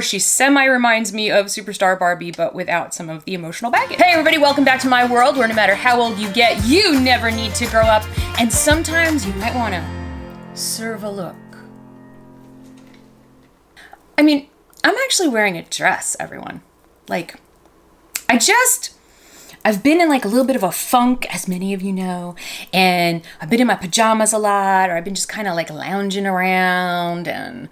She semi-reminds me of Superstar Barbie, but without some of the emotional baggage. Hey everybody, welcome back to my world, where no matter how old you get, you never need to grow up. And sometimes you might want to serve a look. I mean, I'm actually wearing a dress, everyone. Like, I've been in like a little bit of a funk, as many of you know, and I've been in my pajamas a lot, or I've been just kind of like lounging around, and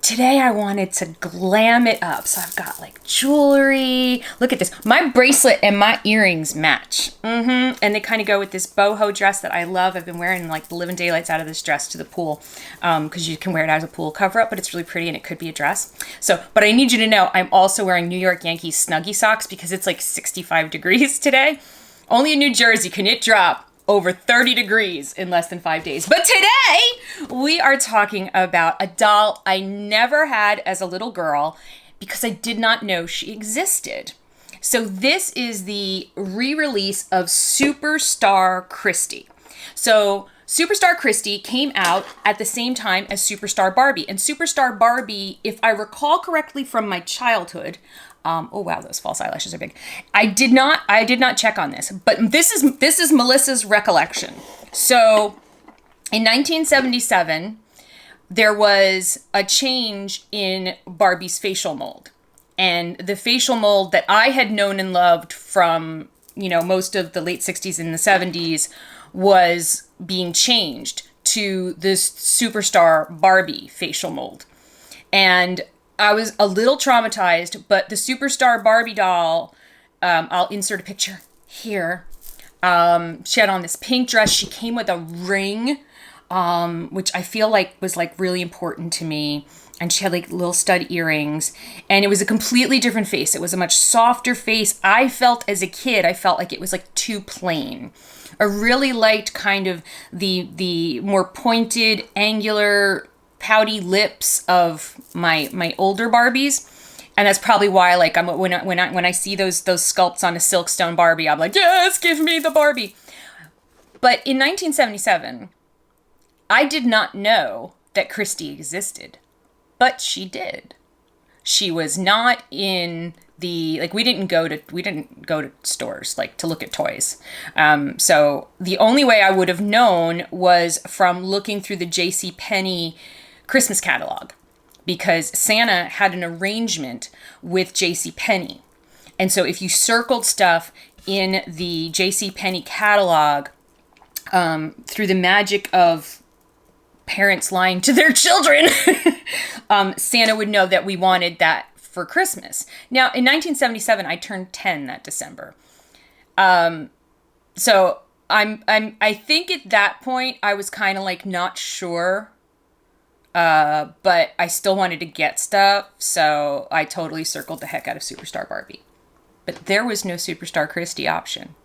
today I wanted to glam it up. So I've got like jewelry. Look at this. My bracelet and my earrings match. And they kind of go with this boho dress that I love. I've been wearing like the living daylights out of this dress to the pool because you can wear it as a pool cover up, but it's really pretty and it could be a dress. So, but I need you to know I'm also wearing New York Yankees Snuggie socks because it's like 65 degrees today. Only in New Jersey can it drop over 30 degrees in less than 5 days. But today we are talking about a doll I never had as a little girl because I did not know she existed. So this is the re-release of Superstar Christie. So Superstar Christie came out at the same time as Superstar Barbie. And Superstar Barbie, if I recall correctly from my childhood, oh wow, those false eyelashes are big. I did not check on this, but this is Melissa's recollection. So in 1977, there was a change in Barbie's facial mold. And the facial mold that I had known and loved from, most of the late 60s and the 70s was being changed to this Superstar Barbie facial mold. And I was a little traumatized, but the Superstar Barbie doll, I'll insert a picture here. She had on this pink dress. She came with a ring, which I feel like was like really important to me. And she had like little stud earrings, and it was a completely different face. It was a much softer face. I felt as a kid, like it was like too plain. I really liked kind of the more pointed, angular, pouty lips of my older Barbies, and that's probably why like when I see those sculpts on a Silkstone Barbie, I'm like, yes, give me the Barbie. But in 1977, I did not know that Christie existed, but she did. She was not in the we didn't go to stores like to look at toys. So the only way I would have known was from looking through the JCPenney Christmas catalog, because Santa had an arrangement with JCPenney. And so if you circled stuff in the JCPenney catalog, through the magic of parents lying to their children, Santa would know that we wanted that for Christmas. Now, in 1977, I turned 10 that December. So I think at that point I was kind of like not sure, but I still wanted to get stuff, so I totally circled the heck out of Superstar Barbie. But there was no Superstar Christie option.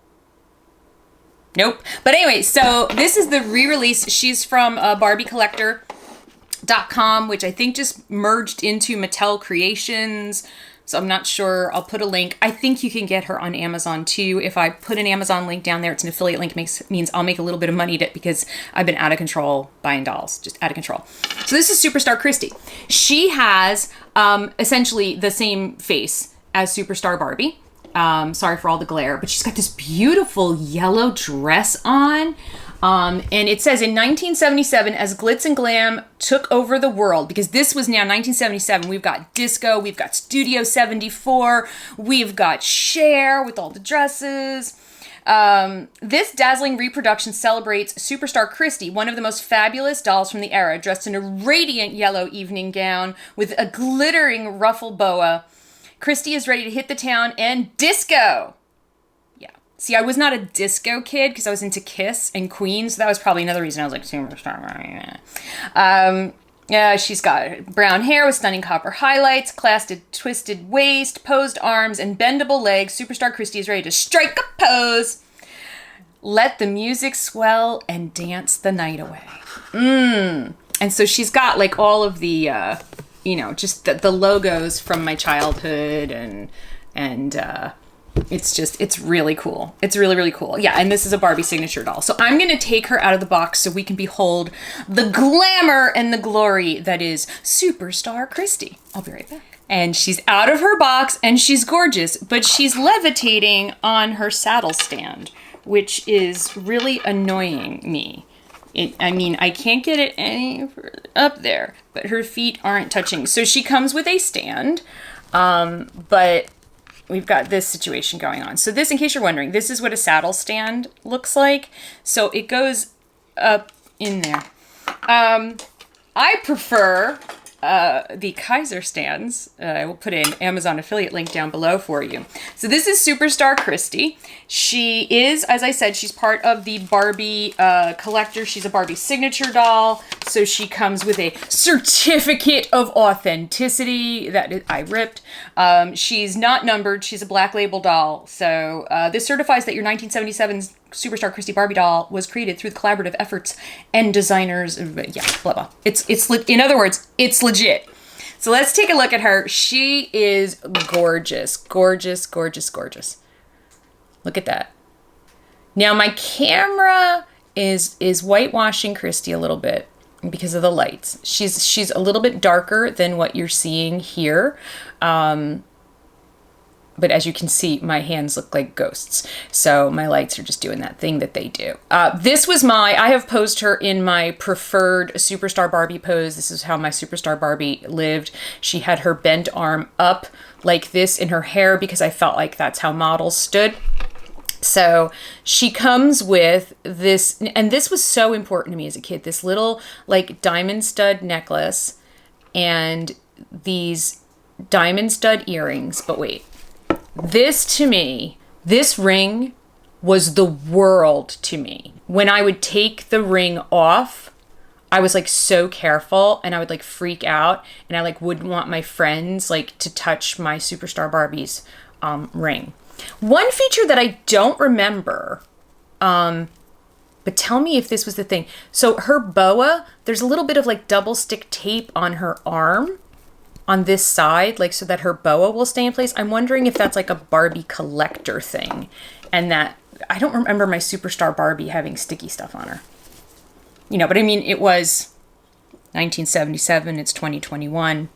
Nope. But anyway, so this is the re-release. She's from Barbie Collector.com, which I think just merged into Mattel Creations. So I'm not sure. I'll put a link. I think you can get her on Amazon too. If I put an Amazon link down there, it's an affiliate link, means I'll make a little bit of money because I've been out of control buying dolls, just out of control. So this is Superstar Christie. She has essentially the same face as Superstar Barbie. Sorry for all the glare, but she's got this beautiful yellow dress on. And it says in 1977, as glitz and glam took over the world, because this was now 1977, we've got disco, we've got Studio 74, we've got Cher with all the dresses. This dazzling reproduction celebrates Superstar Christie, one of the most fabulous dolls from the era, dressed in a radiant yellow evening gown with a glittering ruffle boa. Christie is ready to hit the town and disco. Yeah. See, I was not a disco kid because I was into Kiss and Queen, so that was probably another reason I was like, Superstar. Yeah, she's got brown hair with stunning copper highlights, clasped twisted waist, posed arms, and bendable legs. Superstar Christie is ready to strike a pose. Let the music swell and dance the night away. And so she's got like all of the just the logos from my childhood and It's really cool. It's really, really cool. Yeah, and this is a Barbie signature doll. So I'm going to take her out of the box so we can behold the glamour and the glory that is Superstar Christie. I'll be right back. And she's out of her box and she's gorgeous, but she's levitating on her saddle stand, which is really annoying me. I mean, I can't get it any further up there, but her feet aren't touching. So she comes with a stand, but we've got this situation going on. So this, in case you're wondering, this is what a saddle stand looks like. So it goes up in there. I prefer the Kaiser stands. I will put an Amazon affiliate link down below for you. So this is Superstar Christie. She is, as I said, she's part of the Barbie collector. She's a Barbie signature doll. So she comes with a certificate of authenticity that I ripped. She's not numbered. She's a black label doll. So this certifies that your 1977's Superstar Christie Barbie doll was created through the collaborative efforts and designers. Yeah, blah, blah. In other words, it's legit. So let's take a look at her. She is gorgeous, gorgeous, gorgeous, gorgeous. Look at that. Now my camera is whitewashing Christie a little bit because of the lights. She's a little bit darker than what you're seeing here. But as you can see, my hands look like ghosts. So my lights are just doing that thing that they do. I have posed her in my preferred Superstar Barbie pose. This is how my Superstar Barbie lived. She had her bent arm up like this in her hair because I felt like that's how models stood. So she comes with this, and this was so important to me as a kid, this little like diamond stud necklace and these diamond stud earrings. But wait. This to me, this ring was the world to me. When I would take the ring off, I was like so careful and I would like freak out and I like wouldn't want my friends like to touch my Superstar Barbie's ring. One feature that I don't remember, but tell me if this was the thing. So her boa, there's a little bit of like double stick tape on her arm. On this side, like so that her boa will stay in place. I'm wondering if that's like a Barbie collector thing. And that, I don't remember my Superstar Barbie having sticky stuff on her. You know, but I mean, it was 1977, it's 2021.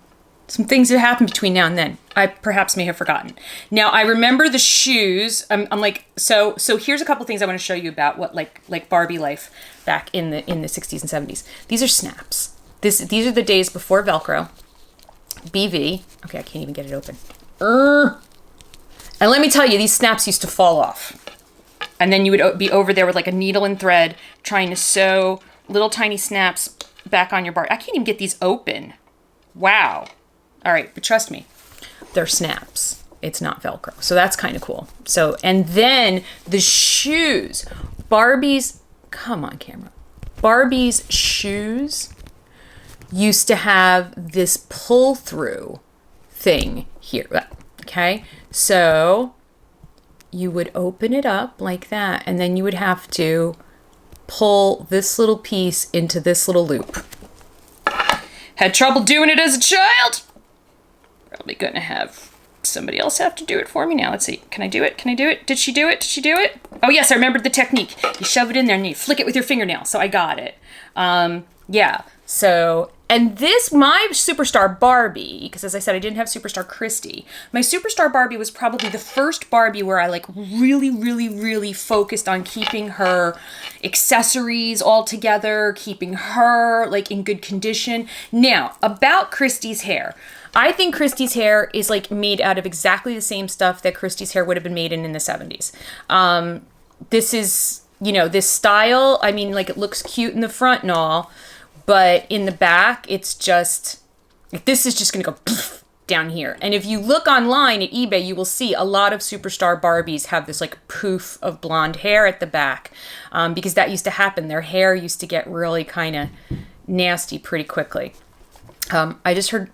Some things have happened between now and then. I perhaps may have forgotten. Now, I remember the shoes. I'm like, so here's a couple things I want to show you about what like Barbie life back in the 60s and 70s. These are snaps. These are the days before Velcro. BV. Okay, I can't even get it open. And let me tell you, these snaps used to fall off. And then you would be over there with like a needle and thread trying to sew little tiny snaps back on your bar. I can't even get these open. Wow. All right, but trust me, they're snaps. It's not Velcro. So that's kind of cool. So, and then the shoes. Barbie's, come on camera. Barbie's shoes used to have this pull-through thing here, okay? So you would open it up like that, and then you would have to pull this little piece into this little loop. Had trouble doing it as a child. Probably gonna have somebody else have to do it for me now. Let's see, can I do it? Can I do it? Did she do it? Did she do it? Oh yes, I remembered the technique. You shove it in there and you flick it with your fingernail, so I got it. Yeah, so, and this, my Superstar Barbie, because as I said, I didn't have Superstar Christie. My Superstar Barbie was probably the first Barbie where I like really, really, really focused on keeping her accessories all together, keeping her like in good condition. Now, about Christie's hair. I think Christie's hair is like made out of exactly the same stuff that Christie's hair would have been made in the 70s. This is, you know, this style, I mean, like it looks cute in the front and all, but in the back, it's just, this is just going to go down here. And if you look online at eBay, you will see a lot of Superstar Barbies have this like poof of blonde hair at the back because that used to happen. Their hair used to get really kind of nasty pretty quickly. I just heard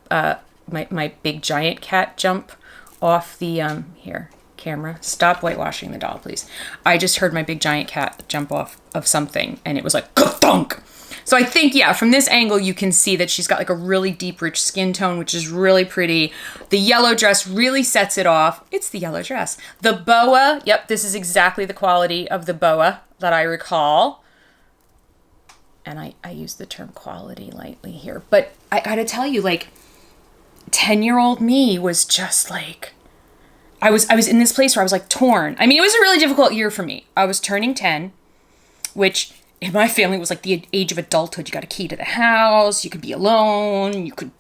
my big giant cat jump off the, here, camera, stop whitewashing the doll, please. I just heard my big giant cat jump off of something and it was like, ka-thunk! So I think, yeah, from this angle, you can see that she's got like a really deep, rich skin tone, which is really pretty. The yellow dress really sets it off. It's the yellow dress. The boa, yep, this is exactly the quality of the boa that I recall. And I use the term quality lightly here. But I gotta tell you, like, 10-year-old me was just like, I was in this place where I was like torn. I mean, it was a really difficult year for me. I was turning 10, which in my family was like the age of adulthood. You got a key to the house. You could be alone. You could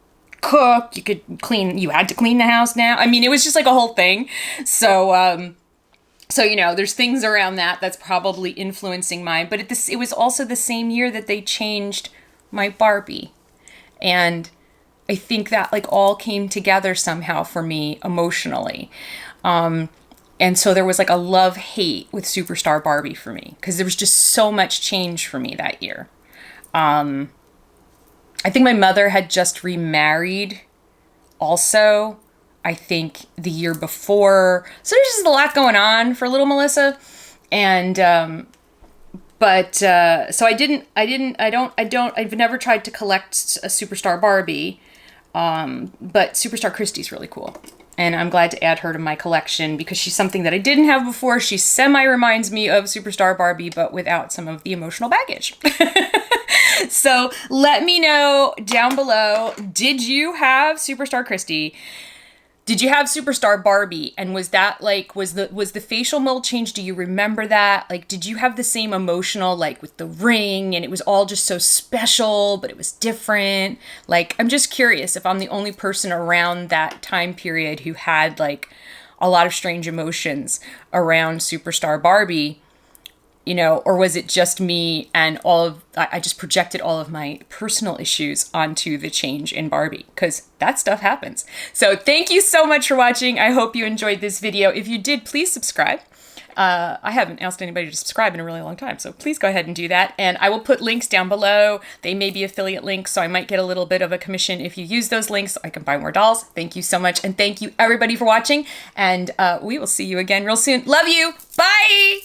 cook. You could clean. You had to clean the house now. I mean, it was just like a whole thing. So, you know, there's things around that that's probably influencing mine. But it was also the same year that they changed my Barbie. And I think that like all came together somehow for me emotionally. And so there was like a love-hate with Superstar Barbie for me because there was just so much change for me that year. I think my mother had just remarried also, I think the year before. So there's just a lot going on for little Melissa. And, so I've never tried to collect a Superstar Barbie. But Superstar Christie's really cool. And I'm glad to add her to my collection because she's something that I didn't have before. She reminds me of Superstar Barbie, but without some of the emotional baggage. So let me know down below, did you have Superstar Christie? Did you have Superstar Barbie? And was that like, was the facial mold change? Do you remember that? Like, did you have the same emotional, like with the ring and it was all just so special, but it was different? Like, I'm just curious if I'm the only person around that time period who had like a lot of strange emotions around Superstar Barbie, you know, or was it just me and I just projected all of my personal issues onto the change in Barbie, because that stuff happens. So thank you so much for watching. I hope you enjoyed this video. If you did, please subscribe. I haven't asked anybody to subscribe in a really long time, so please go ahead and do that. And I will put links down below. They may be affiliate links, so I might get a little bit of a commission if you use those links so I can buy more dolls. Thank you so much, and thank you everybody for watching, and we will see you again real soon. Love you. Bye!